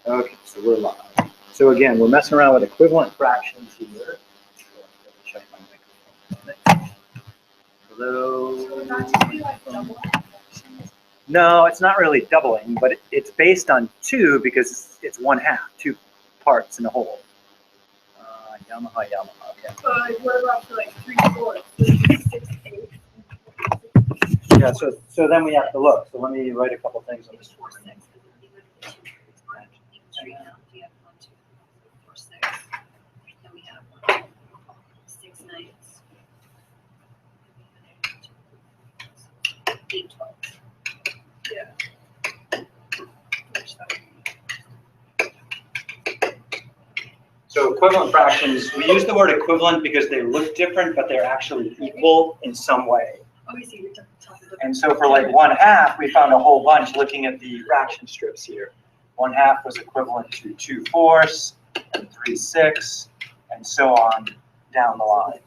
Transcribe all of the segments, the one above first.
Okay, so we're live. So again, we're messing around with equivalent fractions here. Check my microphone. Hello. So not to be like double fractions. No, it's not really doubling, but it's based on 2 because it's 1/2, 2 parts in a whole. Yamaha. Okay. But what about for like 3/4? 6/8. Yeah. So then we have to look. So let me write a couple things on this. 4/6. Then we have 6 ninths. 8/12. Yeah. So equivalent fractions, we use the word equivalent because they look different, but they're actually equal in some way. Obviously, you're talking about. And so for like 1/2, we found a whole bunch looking at the fraction strips here. 1/2 was equivalent to 2/4 and 3/6, and so on down the line.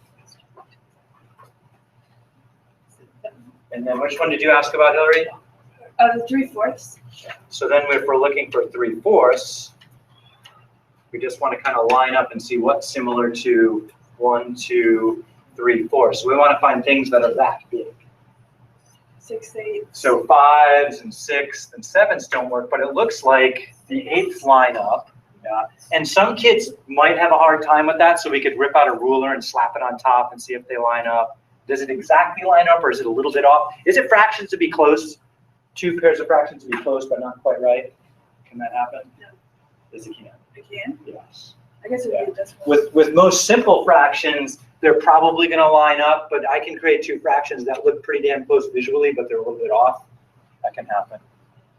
And then which one did you ask about, Hillary? The 3/4. So then if we're looking for 3/4, we just want to kind of line up and see what's similar to 1, 2, 3/4. So we want to find things that are that big. 6/8. So 5s and 6s and 7s don't work, but it looks like the 8ths line up. And some kids might have a hard time with that, so we could rip out a ruler and slap it on top and see if they line up. Does it exactly line up, or is it a little bit off? Is it fractions to be close? 2 pairs of fractions to be close, but not quite right? Can that happen? No. Yes, it can. I can? Yes. I guess it would be this one. With most simple fractions, they're probably going to line up, but I can create 2 fractions that look pretty damn close visually, but they're a little bit off. That can happen.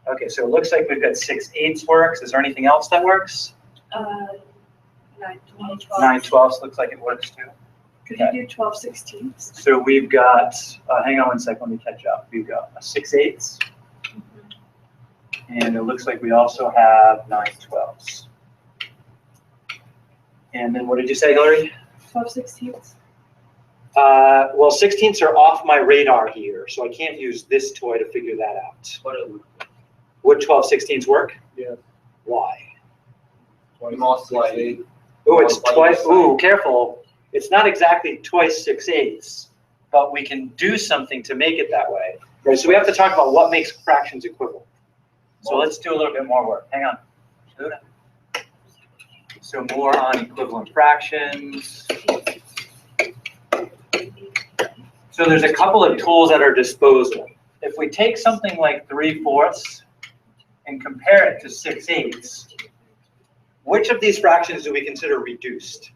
Okay, so it looks like we've got 6/8 works. Is there anything else that works? 9/12. 9/12 looks like it works too. Could you do 12/16? So we've got, hang on one second, let me catch up. We've got a 6/8, and it looks like we also have 9/12. And then what did you say, Hillary? 12/16. Well, 16ths are off my radar here, so I can't use this toy to figure that out. Would 12/16ths work? Yeah. Why? Multiply 8. Oh, it's twice. Ooh, careful. It's not exactly twice 6/8, but we can do something to make it that way. Right, so we have to talk about what makes fractions equivalent. So let's do a little bit more work. Hang on. So more on equivalent fractions. So there's a couple of tools at our disposal. If we take something like 3/4 and compare it to 6/8, which of these fractions do we consider reduced?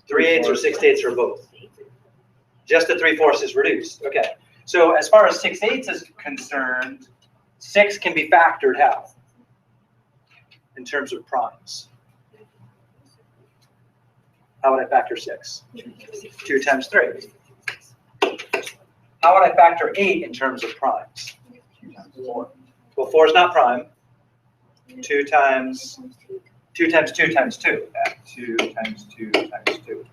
3/8 or 6/8 or both? Just the 3/4 is reduced. Okay. So as far as 6/8 is concerned, 6 can be factored how? In terms of primes. How would I factor 6? 2 times 3. How would I factor 8 in terms of primes? 4. Well, 4 is not prime. 2 times 2 times 2 times 2. 2 times 2 times 2.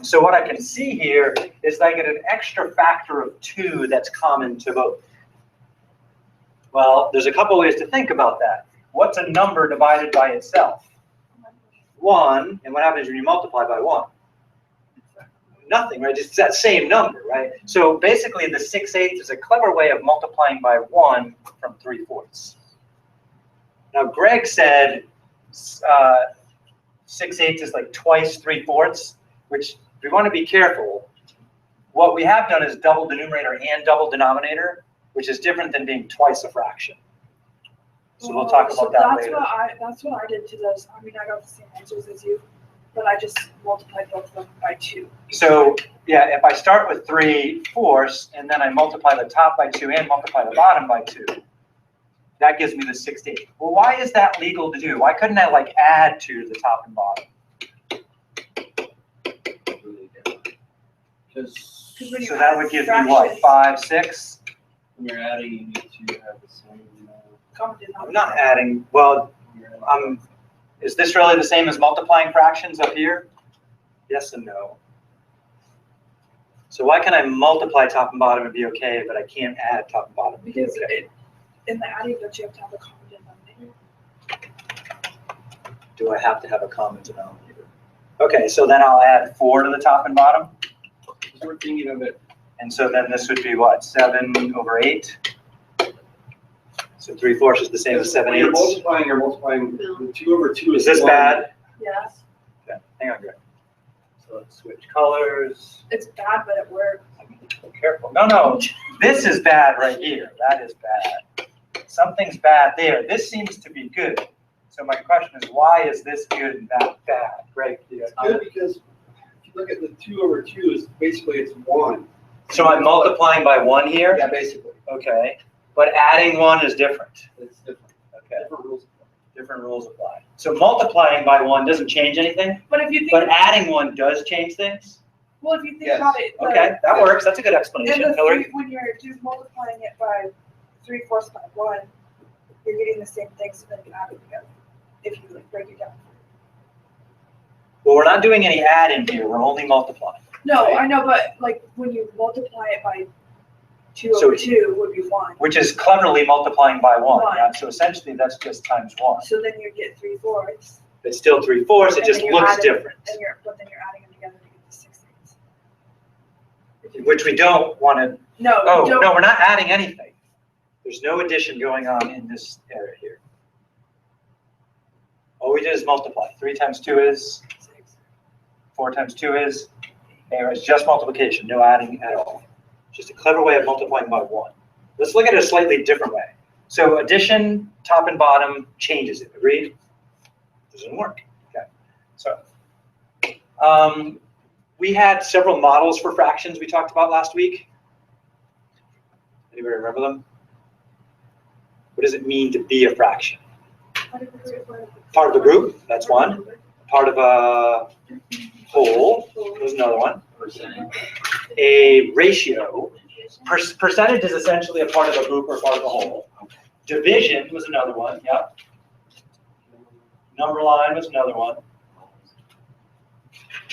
So what I can see here is that I get an extra factor of 2 that's common to both. Well, there's a couple ways to think about that. What's a number divided by itself? 1, and what happens when you multiply by 1? Nothing, right? It's that same number, right? So basically the 6/8 is a clever way of multiplying by 1 from 3/4. Now Greg said 6/8 is like twice 3/4, which we want to be careful. What we have done is double the numerator and double denominator, which is different than being twice a fraction. So we'll talk about that later. That's what I did to those. I mean, I got the same answers as you, but I just multiplied both of them by 2. So yeah, if I start with 3/4 and then I multiply the top by 2 and multiply the bottom by 2, that gives me the 6/8. Well, why is that legal to do? Why couldn't I like add 2 to the top and bottom? So that would give me what, 5, 6? When you're adding, you need to have the same. I'm not adding. Well, is this really the same as multiplying fractions up here? Yes and no. So why can I multiply top and bottom and be okay, but I can't add top and bottom? Because in the adding, don't you have to have a common denominator? Do I have to have a common denominator? Okay, so then I'll add 4 to the top and bottom. So we're thinking of it. And so then this would be what, 7/8? So 3/4 is the same as 7/8. You're multiplying the 2/2 Is this one. bad? Yes, Okay, hang on, Greg. So let's switch colors. it's bad, but it works. Careful. No, this is bad right here. That is bad. Something's bad there. This seems to be good. So my question is, why is this good and that bad? Greg, It's good because if you look at the 2/2, is basically it's 1. so I'm multiplying by 1 here? Yeah, basically. Okay. But adding 1 is different. It's different. Okay. Different rules. Different rules apply. So multiplying by 1 doesn't change anything, But if you think, but adding 1 does change things? well, if you think Yes. about it, Okay, that works. That's a good and explanation, the Hillary. when you're just multiplying it by 3/4 by 1, you're getting the same thing, so then you add it together. If you like break it down. Well, we're not doing any adding here. We're only multiplying. No, Right. I know, but like when you multiply it by 2 So- over 2 would be 1. Which is cleverly multiplying by 1. One. Yeah? So essentially, that's just times 1. So then you get 3/4. It's still 3/4. It And just then you looks add it, different, but then you're adding them together to get the 6/8. which we don't want to. No, Oh, you don't. no, we're not adding anything. There's no addition going on in this area here. All we did is multiply. 3 times 2 is, 4 times 2 is, there is just multiplication, no adding at all. Just a clever way of multiplying by 1. Let's look at it a slightly different way. So addition, top and bottom, changes it. Agreed? Doesn't work. Okay. So we had several models for fractions we talked about last week. Anybody remember them? What does it mean to be a fraction? Part of a group, that's one. Part of a whole, was another one. A ratio. Percentage is essentially a part of a group or part of a whole. Division was another one, yeah. Number line was another one.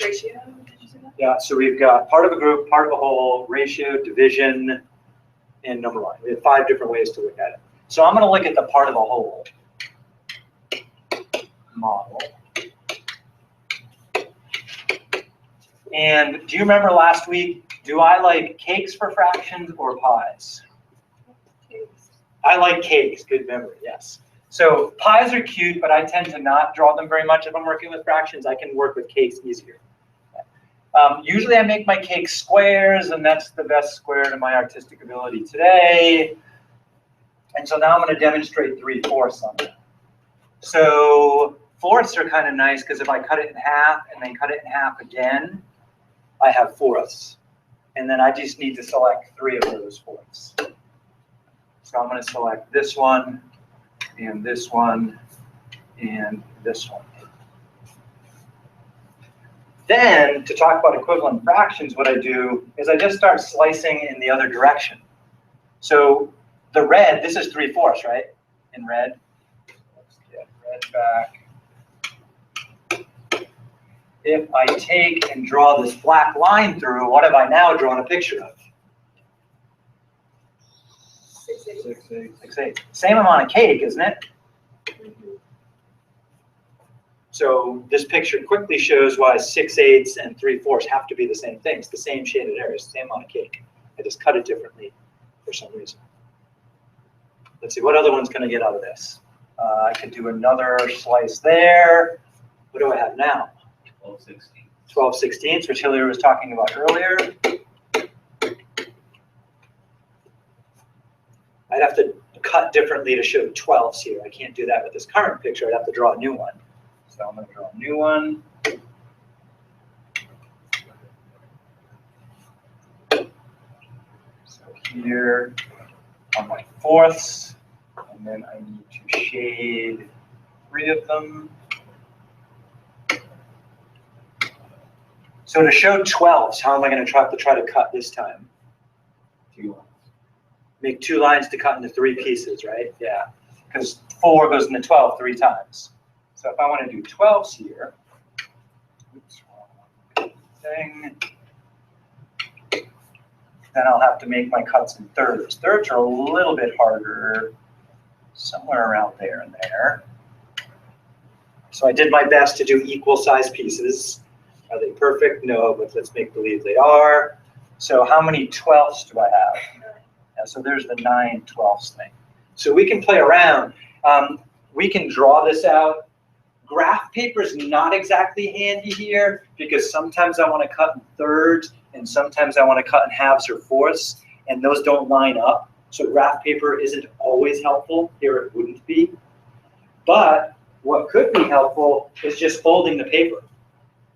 Ratio, did you say that? Yeah, so we've got part of a group, part of a whole, ratio, division, and number line. We have 5 different ways to look at it. So I'm going to look at the part of a whole model. And do you remember last week, do I like cakes for fractions or pies? I like cakes, good memory, yes. So pies are cute, but I tend to not draw them very much if I'm working with fractions. I can work with cakes easier. Usually I make my cakes squares, and that's the best square to my artistic ability today. And so now I'm going to demonstrate 3/4 on that. So fourths are kind of nice because if I cut it in half and then cut it in half again, I have fourths. And then I just need to select 3 of those fourths. So I'm going to select this one, and this one, and this one. Then, to talk about equivalent fractions, what I do is I just start slicing in the other direction. So the red, this is 3/4, right? In red. Let's get red back. If I take and draw this black line through, what have I now drawn a picture of? 6/8. 6/8. Same amount of cake, isn't it? So this picture quickly shows why 6/8 and 3/4 have to be the same thing. It's the same shaded areas, the same amount of cake. I just cut it differently for some reason. Let's see, what other one's going to get out of this? I could do another slice there. What do I have now? 12/16. 12/16, which Hillary was talking about earlier. I'd have to cut differently to show 12s here. I can't do that with this current picture. I'd have to draw a new one. So I'm going to draw a new one. So here are my fourths, and then I need to shade 3 of them. So to show 12s, how am I going to try to cut this time? 2 lines. Make 2 lines to cut into 3 pieces, right? Yeah, because 4 goes into 12 3 times. So if I want to do 12s here, oops, wrong thing, then I'll have to make my cuts in thirds. Thirds are a little bit harder, somewhere around there and there. So I did my best to do equal size pieces. Are they perfect? No, but let's make believe they are. So how many 12ths do I have? Yeah, so there's the 9/12 thing. So we can play around. We can draw this out. Graph paper is not exactly handy here because sometimes I want to cut in thirds and sometimes I want to cut in halves or fourths, and those don't line up. So graph paper isn't always helpful. Here it wouldn't be. But what could be helpful is just folding the paper.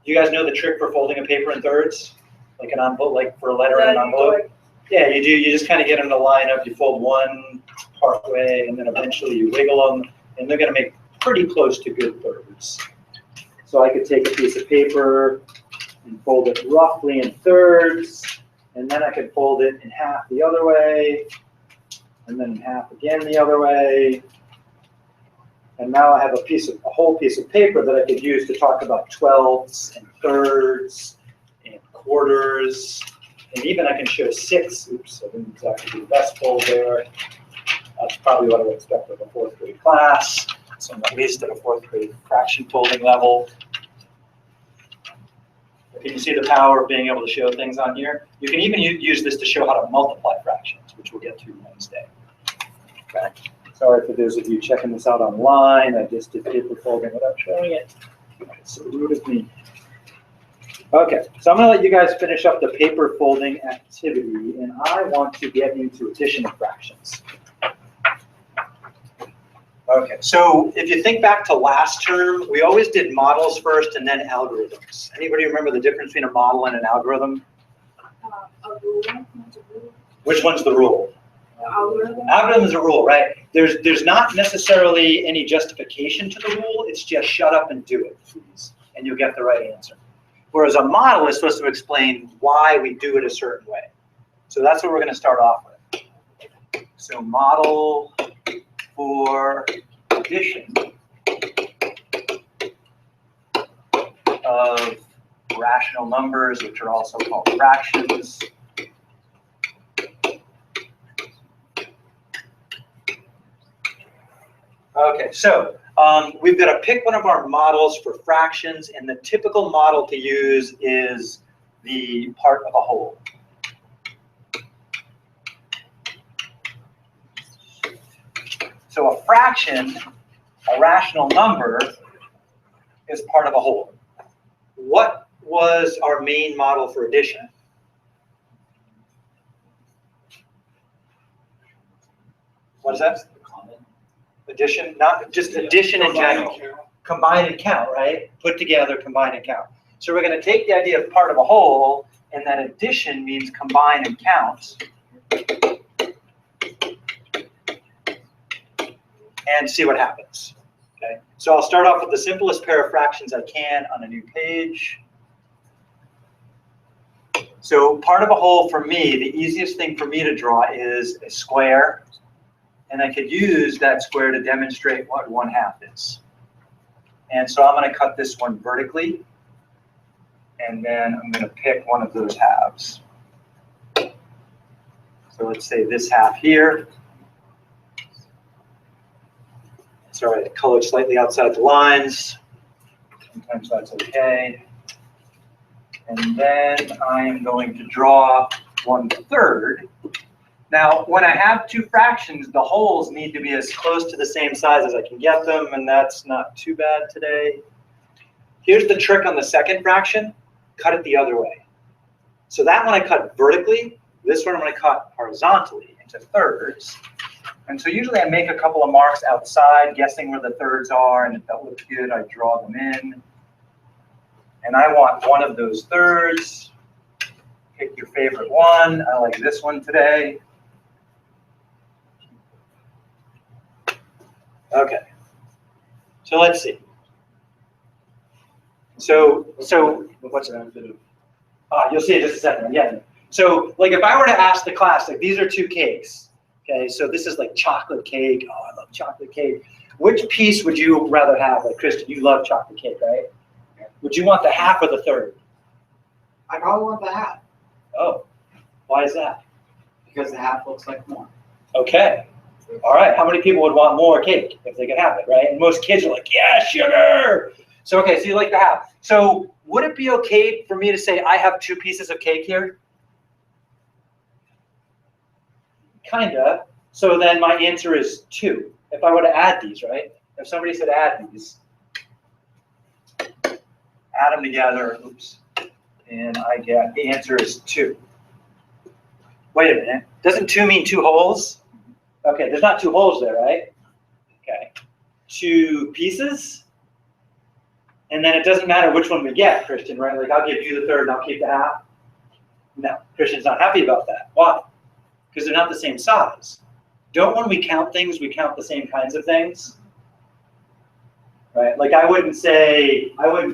You guys know the trick for folding a paper in thirds? Like an envelope, like for a letter in an envelope? Yeah, you do. You just kind of get them to line up. You fold one part way, and then eventually you wiggle them, and they're going to make pretty close to good thirds. So I could take a piece of paper and fold it roughly in thirds, and then I could fold it in half the other way, and then in half again the other way. And now I have a whole piece of paper that I could use to talk about 12ths and thirds and quarters. And even I can show 6. Oops, I didn't exactly do the best fold there. That's probably what I would expect of a 4th grade class. So I'm at least at a 4th grade fraction folding level. Can you see the power of being able to show things on here? You can even use this to show how to multiply fractions, which we'll get to Wednesday. Okay. Sorry for those of you checking this out online. I just did paper folding without showing it. It's so rude of me. Okay, so I'm going to let you guys finish up the paper folding activity, and I want to get into addition of fractions. Okay, so if you think back to last term, we always did models first and then algorithms. Anybody remember the difference between a model and an algorithm? A rule. Which one's the rule? Algorithm. Algorithm is a rule, right? There's not necessarily any justification to the rule. It's just shut up and do it, please, and you'll get the right answer. Whereas a model is supposed to explain why we do it a certain way. So that's what we're going to start off with. So model for addition of rational numbers, which are also called fractions. Okay, so we've got to pick one of our models for fractions, and the typical model to use is the part of a whole. So a fraction, a rational number, is part of a whole. What was our main model for addition? What is that? Addition, not just addition in general. Combine and count, right? Put together, combine and count. So we're going to take the idea of part of a whole, and then addition means combine and count. And see what happens. Okay. So I'll start off with the simplest pair of fractions I can on a new page. So part of a whole for me, the easiest thing for me to draw is a square. And I could use that square to demonstrate what 1/2 is. And so I'm going to cut this one vertically. And then I'm going to pick one of those halves. So let's say this half here. Sorry, the color slightly outside the lines. Sometimes that's okay. And then I'm going to draw 1/3. Now, when I have two fractions, the wholes need to be as close to the same size as I can get them, and that's not too bad today. Here's the trick on the second fraction. Cut it the other way. So that one I cut vertically. This one I'm going to cut horizontally into thirds. And so usually I make a couple of marks outside, guessing where the thirds are, and if that looks good, I draw them in. And I want one of those thirds. Pick your favorite one. I like this one today. Okay. So let's see. So what's the benefit of? You'll see in just a second. Yeah. So like if I were to ask the class, like these are two cakes. Okay, so this is like chocolate cake. Oh, I love chocolate cake. Which piece would you rather have? Like Kristen, you love chocolate cake, right? Would you want the half or the third? I probably want the half. Oh, why is that? Because the half looks like more. Okay, All right, how many people would want more cake if they could have it, right? And most kids are like, yeah, sugar. So, okay, so you like the half. So would it be okay for me to say I have 2 pieces of cake here? Kinda. So then my answer is 2. If I were to add these, right? If somebody said add these, add them together, oops, and I get, the answer is 2. Wait a minute, doesn't 2 mean 2 holes? Okay, there's not 2 holes there, right? Okay, 2 pieces, and then it doesn't matter which one we get, Christian, right? Like I'll give you the third and I'll keep the half. No, Christian's not happy about that. Why? Because they're not the same size. Don't when we count things, we count the same kinds of things? Right? Like I wouldn't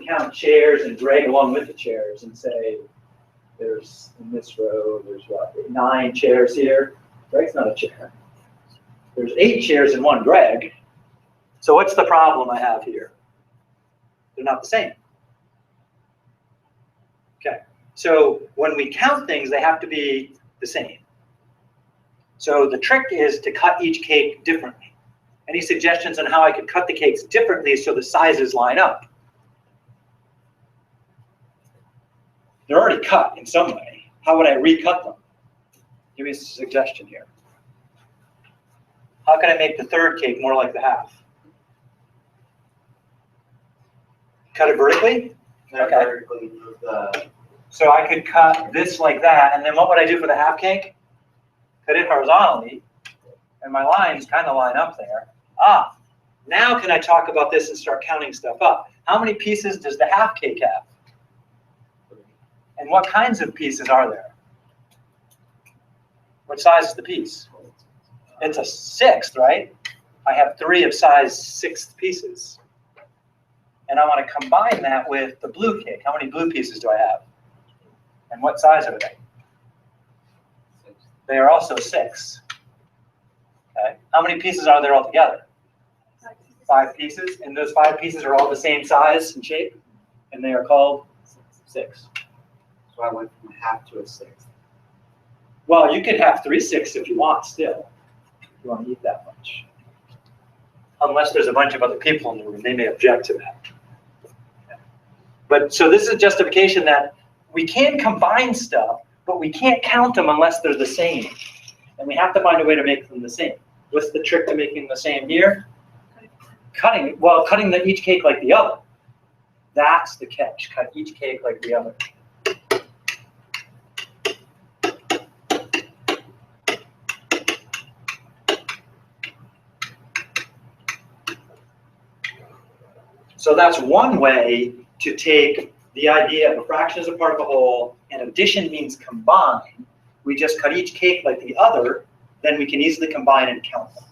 count chairs and drag along with the chairs and say, there's, in this row, there's what, 9 chairs here. Greg's not a chair. There's 8 chairs in one Greg. So what's the problem I have here? They're not the same. Okay, so when we count things, they have to be the same. So the trick is to cut each cake differently. Any suggestions on how I could cut the cakes differently so the sizes line up? They're already cut in some way. How would I recut them? Give me a suggestion here. How can I make the third cake more like the half? Cut it vertically? Okay. Vertically move the. So I could cut this like that, and then what would I do for the half cake? Cut it horizontally, and my lines kind of line up there. Ah, now can I talk about this and start counting stuff up? How many pieces does the half cake have? And what kinds of pieces are there? What size is the piece? It's a 6th, right? I have 3 of size 6th pieces. And I want to combine that with the blue cake. How many blue pieces do I have? And what size are they? They are also 6. Okay. How many pieces are there altogether? 5 pieces. And those 5 pieces are all the same size and shape? And they are called 6. So I went from a half to a 6th. Well, you could have 3/6 if you want still. If you want to eat that much. Unless there's a bunch of other people in the room, they may object to that. But so this is a justification that we can combine stuff, but we can't count them unless they're the same. And we have to find a way to make them the same. What's the trick to making the same here? Cutting each cake like the other. That's the catch. Cut each cake like the other. So that's one way to take the idea of a fraction as a part of a whole, and addition means combine. We just cut each cake like the other, then we can easily combine and count them.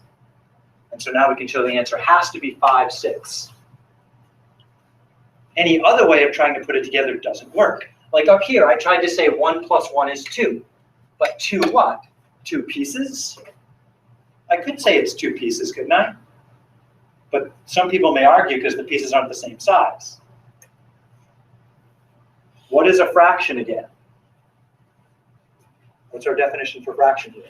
And so now we can show the answer has to be 5/6. Any other way of trying to put it together doesn't work. Like up here, I tried to say 1 + 1 is 2. But 2 what? 2 pieces? I could say it's 2 pieces, couldn't I? But some people may argue because the pieces aren't the same size. What is a fraction again? What's our definition for fraction here?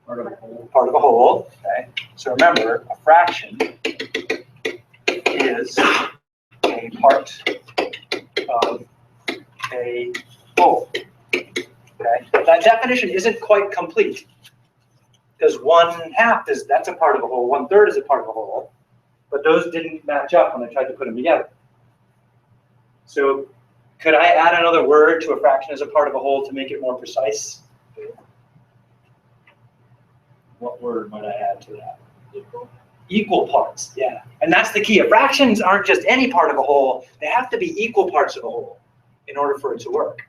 Part of a whole. Part of a whole, okay? So remember, a fraction is a part of a whole, okay? But that definition isn't quite complete because 1/2 that's a part of a whole, 1/3 is a part of a whole, but those didn't match up when I tried to put them together. So could I add another word to a fraction as a part of a whole to make it more precise? What word might I add to that? Equal. Equal parts, yeah. And that's the key. Fractions aren't just any part of a whole. They have to be equal parts of a whole in order for it to work.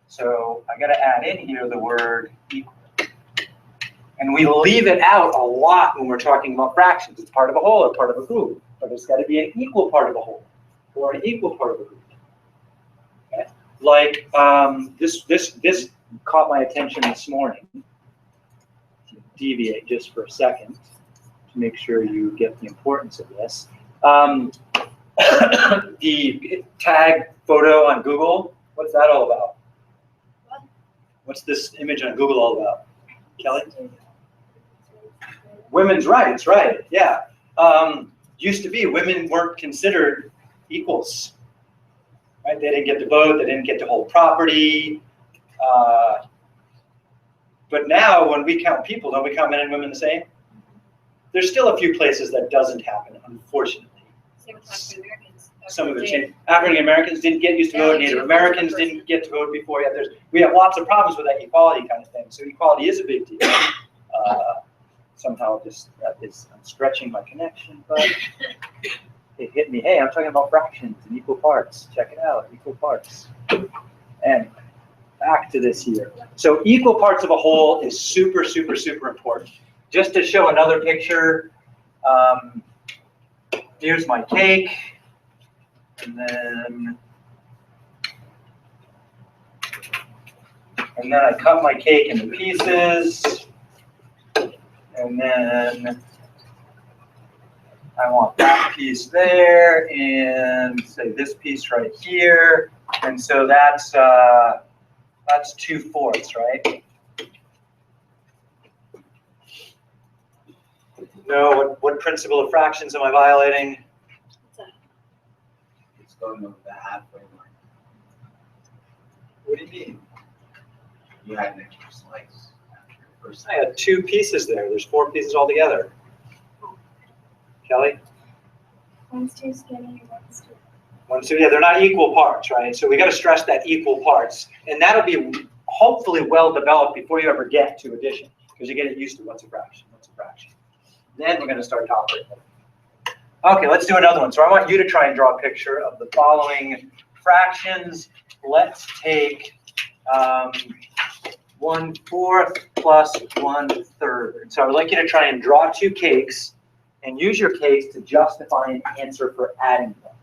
So I got to add in here the word equal. And we leave it out a lot when we're talking about fractions. It's part of a whole or part of a group. But it's got to be an equal part of a whole or an equal part of a group. Okay? Like this caught my attention this morning. Deviate just for a second to make sure you get the importance of this. The tag photo on Google, what's that all about? What's this image on Google all about? Kelly? Women's rights, right, yeah. Used to be women weren't considered equals. Right? They didn't get to vote, they didn't get to hold property. But now when we count people, don't we count men and women the same? There's still a few places that doesn't happen, unfortunately. Same with African Americans. Some of the change. African Americans didn't get used to vote, Native Americans didn't get to vote before. Yeah, we have lots of problems with that equality kind of thing. So equality is a big deal. Somehow I'm stretching my connection, but it hit me. Hey, I'm talking about fractions and equal parts. Check it out, equal parts. And back to this here. So equal parts of a whole is super, super, super important. Just to show another picture, here's my cake, and then I cut my cake into pieces, and then I want that piece there, and say this piece right here, and so that's 2/4, right? No, what principle of fractions am I violating? It's going over the halfway line. What do you mean? You had an extra slice after your first. I had 2 pieces there. There's 4 pieces altogether. Kelly? One's too skinny, one's too. 1, 2, yeah, they're not equal parts, right? So we got to stress that equal parts. And that'll be hopefully well developed before you ever get to addition, because you get it used to what's a fraction, what's a fraction. Then we're going to start talking. Okay, let's do another one. So I want you to try and draw a picture of the following fractions. Let's take 1/4 plus 1/3. So I would like you to try and draw 2 cakes and use your cakes to justify an answer for adding them.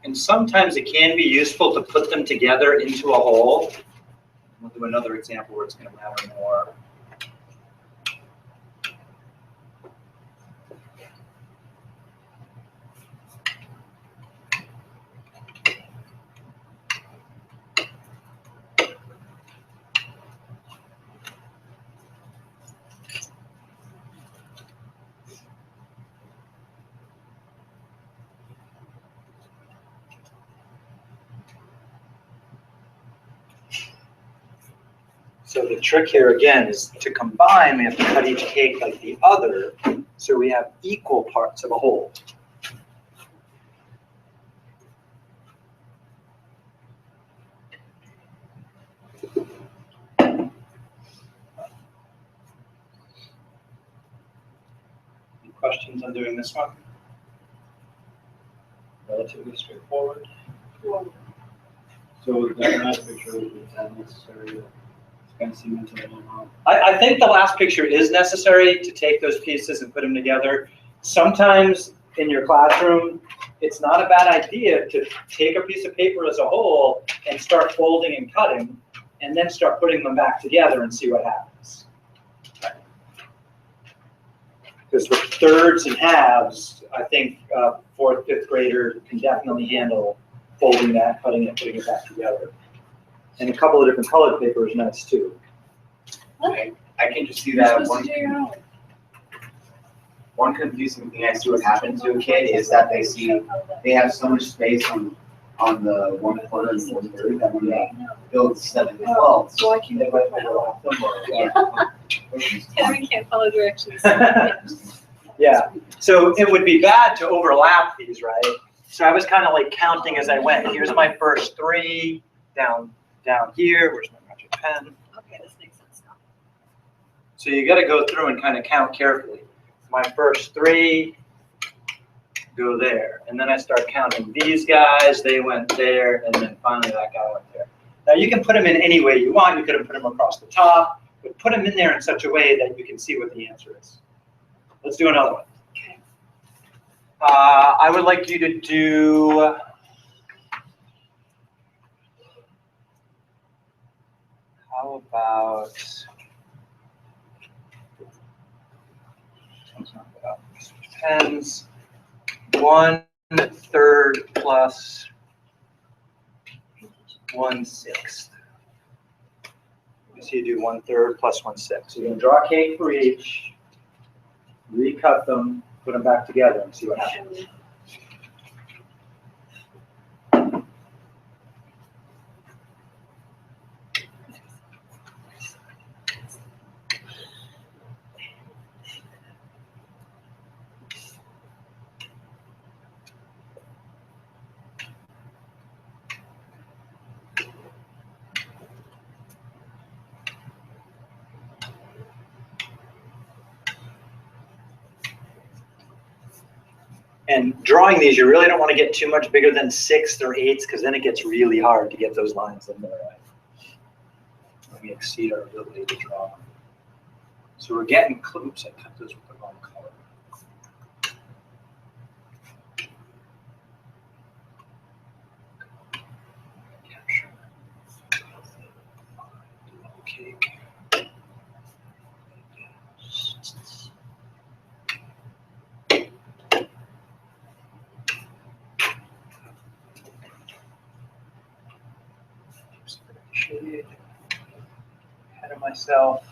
And sometimes it can be useful to put them together into a whole. We'll do another example where it's going to matter more. So the trick here again is to combine, we have to cut each cake like the other, so we have equal parts of a whole. Any questions on doing this one? Relatively straightforward. So that last picture, is that necessary to kind of cement it on? I think the last picture is necessary to take those pieces and put them together. Sometimes in your classroom, it's not a bad idea to take a piece of paper as a whole and start folding and cutting, and then start putting them back together and see what happens. Because with thirds and halves, I think fourth, fifth grader can definitely handle folding that, cutting it, putting it back together. And a couple of different colored paper is nice too. I can just see You're that supposed to do your own. one confusing thing I see what happens to a kid is that they have so much space on the 1/4 and 1/3 that when they build 7 to 12, So I can they put might my go off them or Henry can't follow directions. Yeah, so it would be bad to overlap these, right? So I was kind of like counting as I went. Here's my first 3, down here, where's my magic pen? Okay, this makes sense now. So you gotta go through and kind of count carefully. My first 3 go there, and then I start counting these guys, they went there, and then finally that guy went there. Now you can put them in any way you want. You could have put them across the top, but put them in there in such a way that you can see what the answer is. Let's do another one. Okay. I would like you to do, how about, pens, 1/3 plus 1/6. So you do 1/3 plus 1/6. So you're gonna draw a cake for each, recut them, put them back together and see what happens. And drawing these, you really don't want to get too much bigger than 6ths or 8ths, because then it gets really hard to get those lines in there, right? When we exceed our ability to draw. So we're getting close. I cut those with the wrong color. Cake. Shade. Ahead of myself.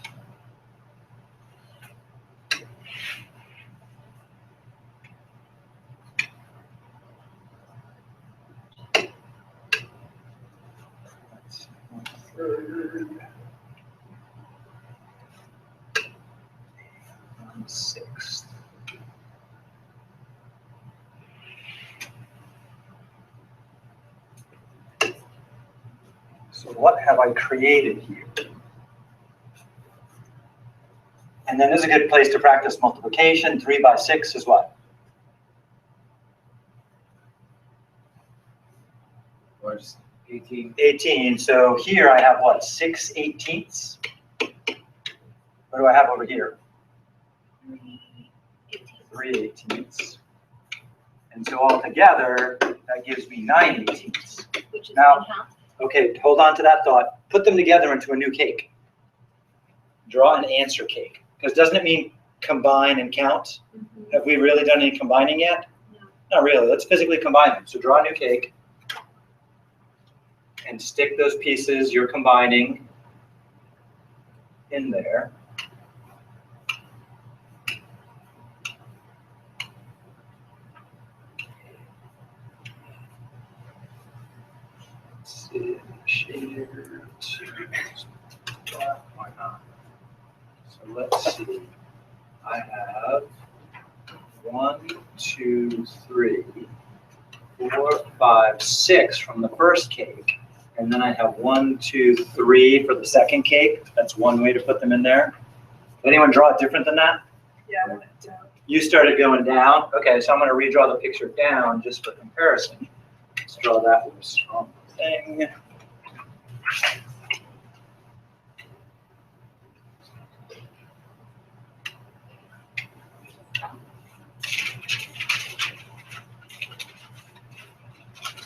That's 1/3. 1/6. So what have I created here? And then this is a good place to practice multiplication. 3 by 6 is what? or just 18. 18. So here I have what? 6/18. What do I have over here? 3/18. And so altogether, that gives me 9/18. Which is Now- 1/2. Okay, hold on to that thought. Put them together into a new cake. Draw an answer cake. Because doesn't it mean combine and count? Mhm. Have we really done any combining yet? No. Not really. Let's physically combine them. So draw a new cake and stick those pieces you're combining in there. Let's see, shader. Why not? So let's see. I have 1, 2, 3, 4, 5, 6 from the first cake. And then I have 1, 2, 3 for the second cake. That's one way to put them in there. Anyone draw it different than that? Yeah, I went down. You started going down. Okay, so I'm going to redraw the picture down just for comparison. Let's draw that with a strong thing.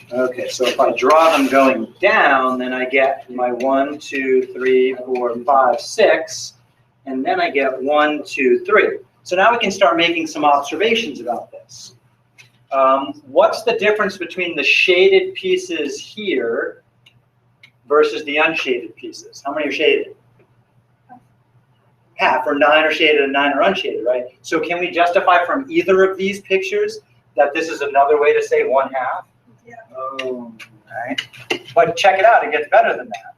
Okay, so if I draw them going down, then I get my 1, 2, 3, 4, 5, 6, and then I get 1, 2, 3. So now we can start making some observations about this. What's the difference between the shaded pieces here versus the unshaded pieces? How many are shaded? Half, or 9 are shaded and 9 are unshaded, right? So can we justify from either of these pictures that this is another way to say 1/2? Yeah. Oh, right. But check it out, it gets better than that.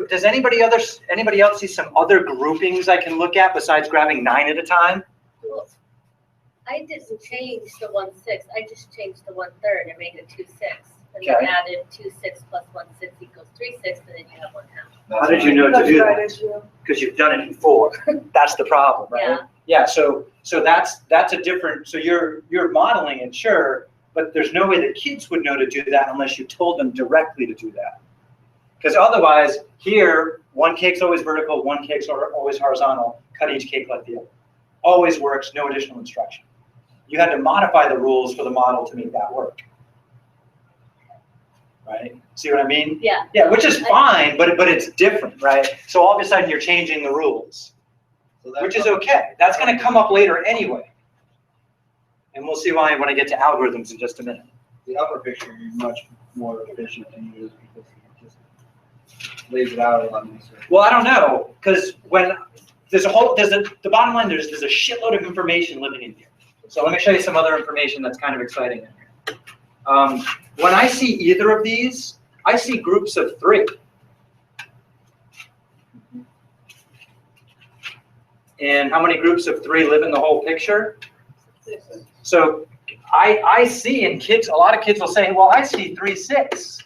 Does anybody else see some other groupings I can look at besides grabbing 9 at a time? Well, I didn't change the 1/6. I just changed the 1/3 and made it 2/6. And then Okay. added 2/6 plus 1/6 equals 3/6, and then you have 1/2. How did you know to That's do right, that? as you. Because you've done it before. That's the problem, right? Yeah. Yeah, so that's a different, so you're modeling it, sure, but there's no way the kids would know to do that unless you told them directly to do that. Because otherwise, here, one cake's always vertical, one cake's always horizontal, cut each cake like the other. Always works, no additional instruction. You had to modify the rules for the model to make that work. Right? See what I mean? Yeah. Yeah, which is fine, but it's different, right? So all of a sudden you're changing the rules, which is okay. That's going to come up later anyway. And we'll see why when I get to algorithms in just a minute. The upper picture is much more efficient than yours because it just lays it out a lot nicer. Well, I don't know, because when the bottom line, there's a shitload of information living in here. So let me show you some other information that's kind of exciting in here. When I see either of these, I see groups of 3. And how many groups of 3 live in the whole picture? So I see in kids, a lot of kids will say, well, I see 3, 6.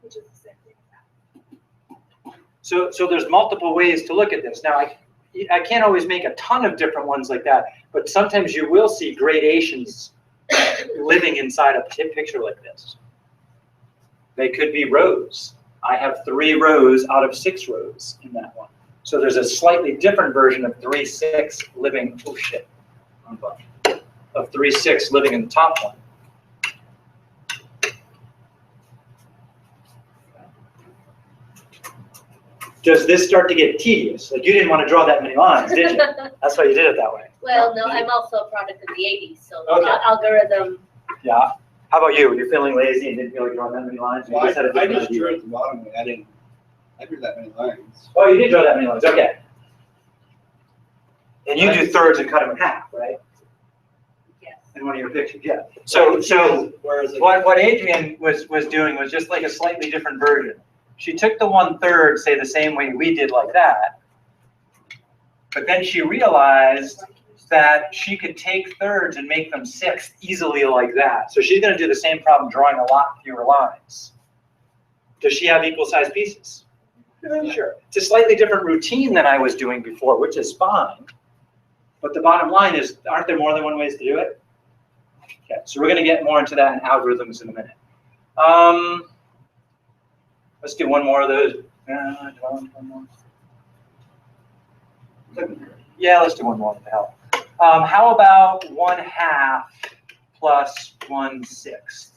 Which is the same thing. So there's multiple ways to look at this. Now, I can't always make a ton of different ones like that, but sometimes you will see gradations living inside a picture like this. They could be rows. I have 3 rows out of 6 rows in that one. So there's a slightly different version of 3, 6 living, oh shit, of 3, 6 living in the top one. Does this start to get tedious? Like, you didn't want to draw that many lines, did you? That's why you did it that way. Well, no, I'm also a product of the 80s, so the Okay. algorithm. Yeah. How about you? You're feeling lazy and didn't feel like drawing that many lines? You Well, just had a I different just idea. drew at the bottom. I drew that many lines. Oh, you did draw that many lines, okay. And you do thirds and cut them in half, right? Yes. In one of your pictures, yeah. So Whereas like, what Adrienne was doing was just like a slightly different version. She took the 1/3, say the same way we did like that, but then she realized that she could take thirds and make them 6 easily like that. So she's going to do the same problem, drawing a lot fewer lines. Does she have equal sized pieces? Sure. It's a slightly different routine than I was doing before, which is fine. But the bottom line is, aren't there more than one ways to do it? Okay, so we're going to get more into that in algorithms in a minute. Let's do one more of those. One more. Yeah, let's do one more. What the hell? How about 1/2 plus 1/6?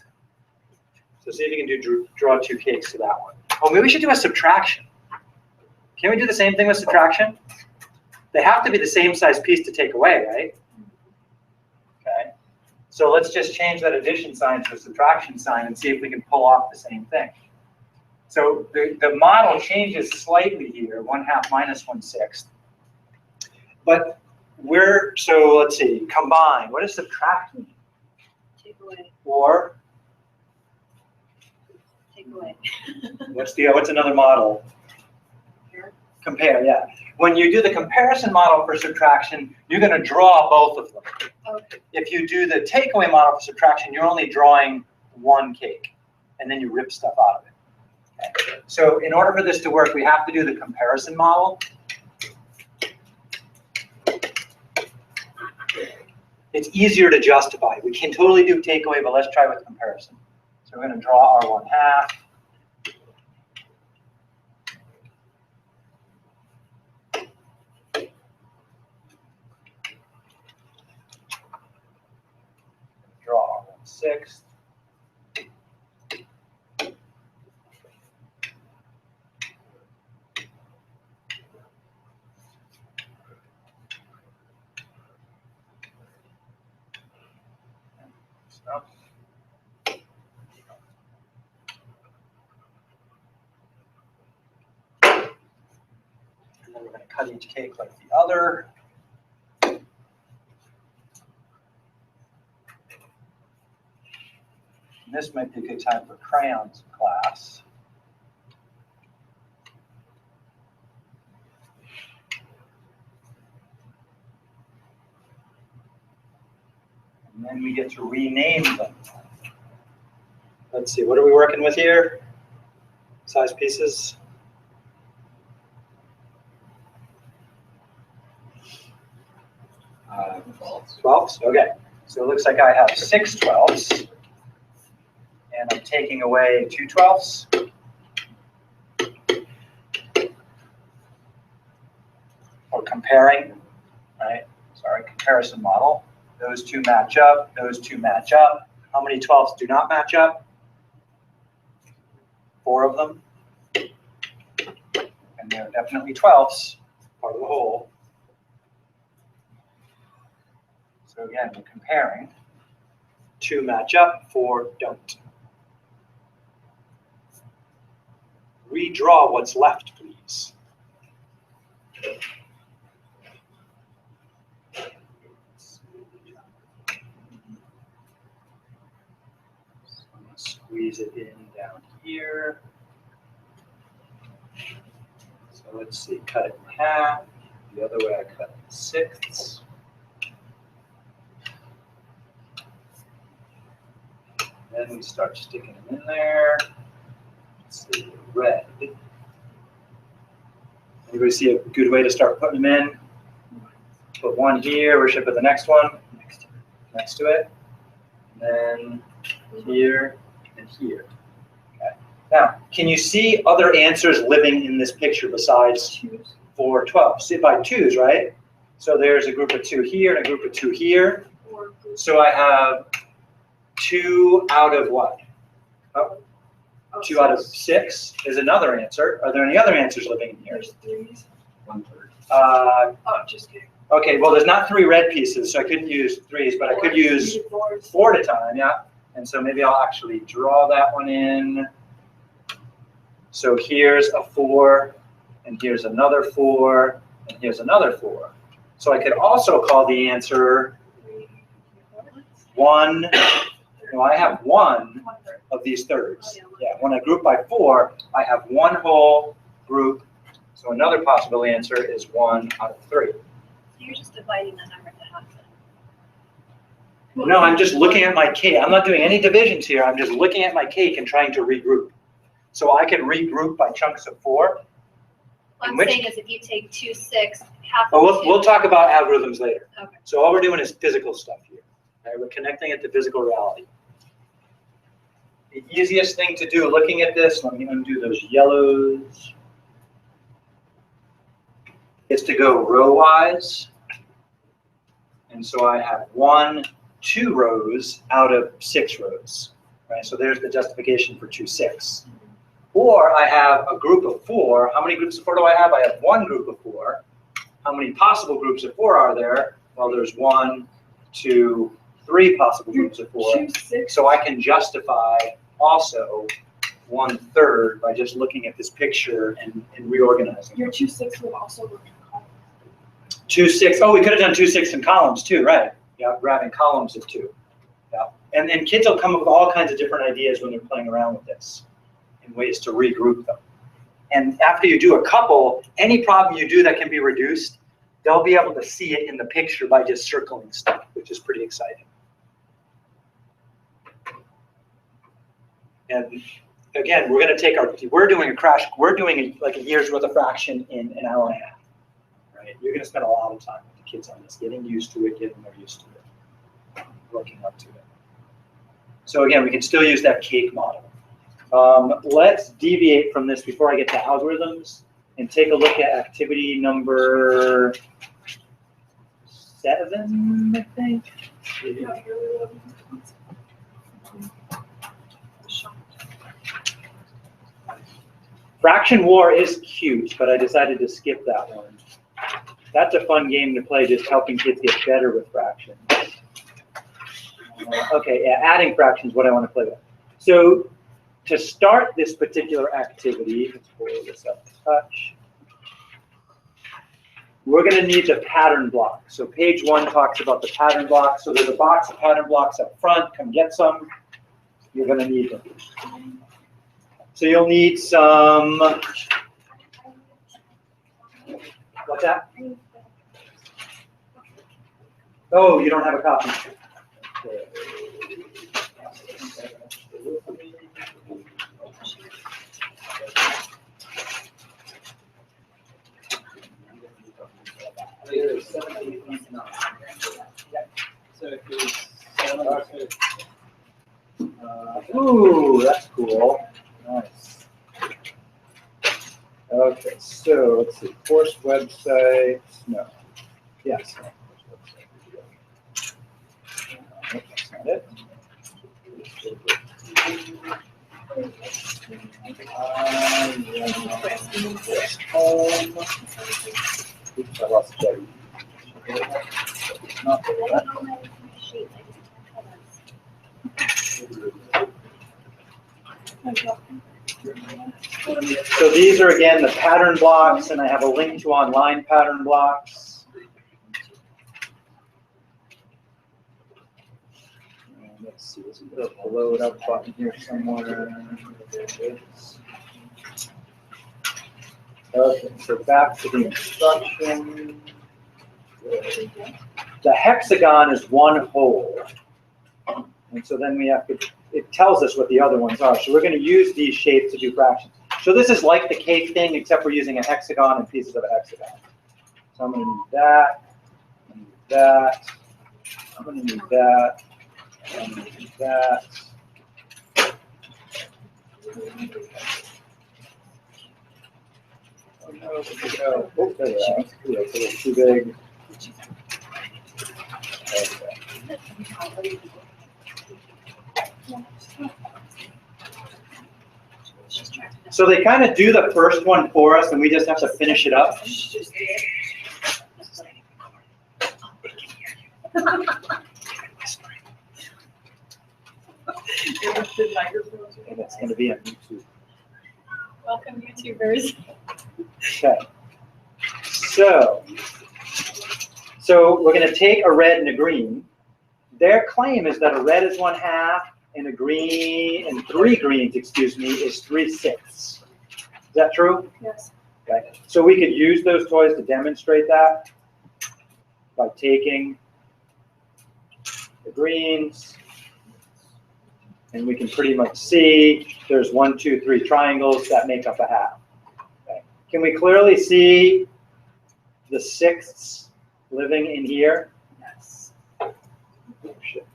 So see if you can draw 2 cakes to that one. Oh, maybe we should do a subtraction. Can we do the same thing with subtraction? They have to be the same size piece to take away, right? Okay. So let's just change that addition sign to a subtraction sign and see if we can pull off the same thing. So the model changes slightly here, 1/2 minus 1/6. But so let's see, combine. What does subtract mean? Take away. Or Take away. What's another model? Compare, yeah. When you do the comparison model for subtraction, you're going to draw both of them. Okay. If you do the takeaway model for subtraction, you're only drawing one cake, and then you rip stuff out of it. Okay. So in order for this to work, we have to do the comparison model. It's easier to justify. We can totally do takeaway, but let's try with comparison. So we're going to draw our 1/2. Draw our 1/6. And then we're going to cut each cake like the other. And this might be a good time for crayons class. And then we get to rename them. Let's see, what are we working with here? Size pieces? Uh, 12s? Okay. So it looks like I have 6 12s. And I'm taking away 2 12s. Or comparing, right? Sorry, comparison model. Those two match up, those two match up. How many 12s do not match up? 4 of them. And they're definitely 12s, part of the whole. So again, we're comparing. 2 match up, 4 don't. Redraw what's left, please. So I'm going to squeeze it in down here. So let's see, cut it in half. The other way I cut it in 6ths. Then we start sticking them in there. Let's see, red. Anybody see a good way to start putting them in? Put one here, where should I put the next one? Next to it. And then here and here. Okay. Now, can you see other answers living in this picture besides 4 12? See by 2s, right? So there's a group of 2 here and a group of 2 here. So I have 2 out of what? Oh, 2 out of 6 is another answer. Are there any other answers living in here? There's 3s. 1/3. Oh, just kidding. Okay, well, there's not 3 red pieces, so I couldn't use 3s, but I could use 4 at a time, yeah. And so maybe I'll actually draw that one in. So here's a 4, and here's another 4, and here's another 4. So I could also call the answer 1. No, I have 1 of these thirds. Yeah, when I group by 4, I have 1 whole group. So another possible answer is 1 out of 3. You're just dividing the number to half. No, I'm just looking at my cake. I'm not doing any divisions here. I'm just looking at my cake and trying to regroup. So I can regroup by chunks of 4. What I'm Which- saying is if you take 2 6, half But of 2. we'll talk about algorithms later. Okay. So all we're doing is physical stuff here. Okay? We're connecting it to physical reality. The easiest thing to do, looking at this, let me undo those yellows, is to go row-wise. And so I have 1, 2 rows out of 6 rows. Right? So there's the justification for 2 6. Or I have a group of 4. How many groups of 4 do I have? I have 1 group of 4. How many possible groups of 4 are there? Well, there's 1, 2, 3 possible groups of 4. 2 6. So I can justify also 1/3 by just looking at this picture and reorganizing. Your 2 6 would also work in column. 2 6. Oh, we could have done 2 6 in columns too, right? Yeah, grabbing columns of 2. Yeah, and kids will come up with all kinds of different ideas when they're playing around with this. and ways to regroup them. And after you do a couple, any problem you do that can be reduced, they'll be able to see it in the picture by just circling stuff, which is pretty exciting. And again, we're going to take we're doing like a year's worth of fraction in an hour and a half, right? You're going to spend a lot of time with the kids on this, getting used to it, getting more used to it, working up to it. So again, we can still use that cake model. Let's deviate from this before I get to algorithms and take a look at activity number 7, I think. Fraction War is cute, but I decided to skip that one. That's a fun game to play, just helping kids get better with fractions. Okay, yeah, adding fractions is what I want to play with. So to start this particular activity, let's pull this up a touch. We're going to need the pattern block. So page 1 talks about the pattern block. So there's a box of pattern blocks up front. Come get some. You're going to need them. So you'll need some, what's that? Oh, you don't have a copy. Ooh, that's cool. Nice. Okay, so let's see. Course website. No. Yes. Nope, that's not it. Home. Oops, I lost the not that. So these are, again, the pattern blocks, and I have a link to online pattern blocks. And let's see, let's put a load up button here somewhere. There it is. Okay, so back to the instruction. The hexagon is one whole. And so then we have to, it tells us what the other ones are. So we're going to use these shapes to do fractions. So this is like the cake thing, except we're using a hexagon and pieces of a hexagon. So I'm going to need that, I'm going to need that, I'm going to need that, I'm going to need that. Oh no, oh, there they are. Ooh, that's a little too big. Okay. So they kind of do the first one for us, and we just have to finish it up. And it's going to be on YouTube. Welcome, YouTubers. Okay. So we're going to take a red and a green. Their claim is that a red is 1/2 and a green, and 3 greens, excuse me, is 3/6. Is that true? Yes. Okay. So we could use those toys to demonstrate that by taking the greens, and we can pretty much see there's 1, 2, 3 triangles that make up a half. Okay. Can we clearly see the 6ths living in here? Yes. Oh, shit.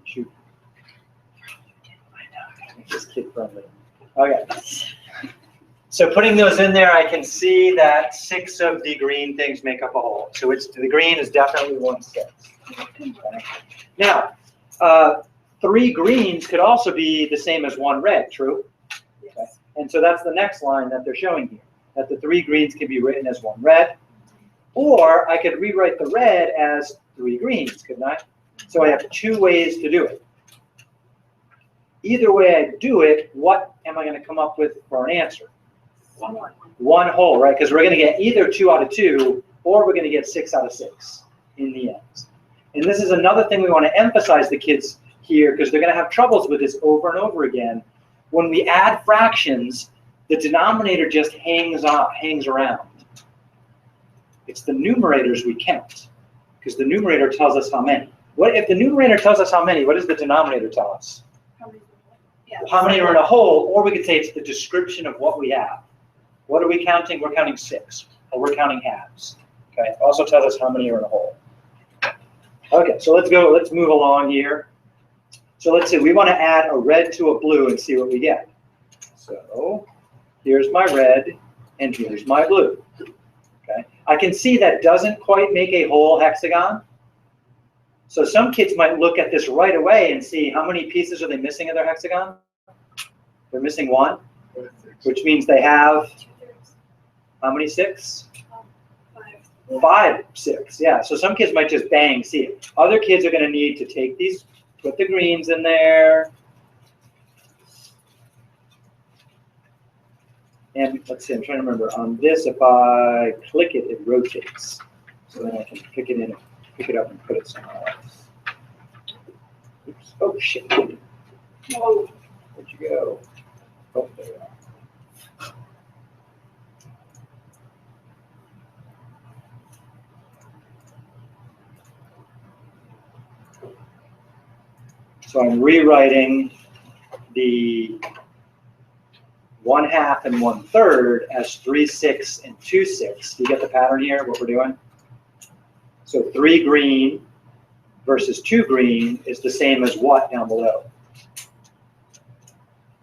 Shoot. This kid friendly. Okay. So putting those in there, I can see that 6 of the green things make up a whole. So it's, the green is definitely 1/6. Okay. Now, 3 greens could also be the same as 1 red, true? Yes. Okay. And so that's the next line that they're showing here, that the 3 greens can be written as 1 red, or I could rewrite the red as 3 greens, couldn't I? So I have 2 ways to do it. Either way I do it, what am I going to come up with for an answer? 1 whole, right? Because we're going to get either 2 out of 2, or we're going to get 6 out of 6 in the end. And this is another thing we want to emphasize the kids here, because they're going to have troubles with this over and over again. when we add fractions, the denominator just hangs around. It's the numerators we count, because the numerator tells us how many. What if the numerator tells us how many? What does the denominator tell us? How many are in a whole? Or we could say it's the description of what we have. What are we counting? We're counting 6, or we're counting halves. Okay. It also tells us how many are in a whole. Okay. So let's go. Let's move along here. So let's say we want to add a red to a blue and see what we get. So here's my red, and here's my blue. Okay. I can see that doesn't quite make a whole hexagon. So some kids might look at this right away and see how many pieces are they missing in their hexagon? They're missing 1, which means they have, how many 6? 5, 6, yeah. So some kids might just bang see it. Other kids are going to need to take these, put the greens in there. And let's see, I'm trying to remember. On this, if I click it, it rotates. So then I can pick it in, pick it up and put it somewhere else. Oops. Oh, shit. Whoa. Where'd you go? Oh, there you are. So I'm rewriting the 1/2 and 1/3 as 3, 6, and 2, 6. Do you get the pattern here, what we're doing? So 3 green versus 2 green is the same as what down below?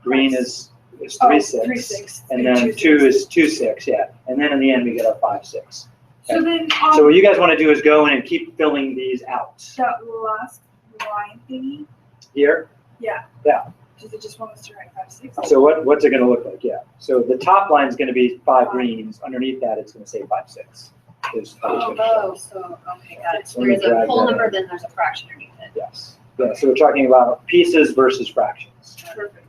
Green is 3, 6. 3, 6. And then 2 is 2, 6, yeah. And then in the end, we get our 5, 6. Okay. So then, So what you guys want to do is go in and keep filling these out. that last line thingy, Here? yeah. Yeah. Does it just want us to write 5, 6? So what's it going to look like? Yeah. So the top line is going to be 5 greens. Underneath that, it's going to say 5, 6. Oh, so, okay, got it. So Let me there's a drag whole that number, in. then there's a fraction underneath it. Yes. Yeah. So we're talking about pieces versus fractions. Perfect.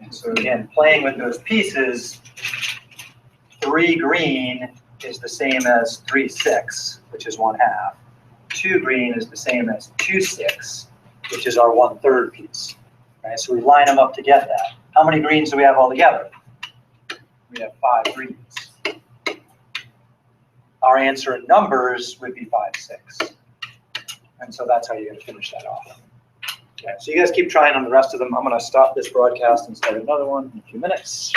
And so again, playing with those pieces, 3 green is the same as 3, 6, which is 1/2. 2 green is the same as 2, 6, which is our 1/3 piece. Okay, so we line them up to get that. How many greens do we have all together? We have 5 greens. Our answer in numbers would be 5, 6. And so that's how you're going to finish that off. Okay, so you guys keep trying on the rest of them. I'm going to stop this broadcast and start another one in a few minutes.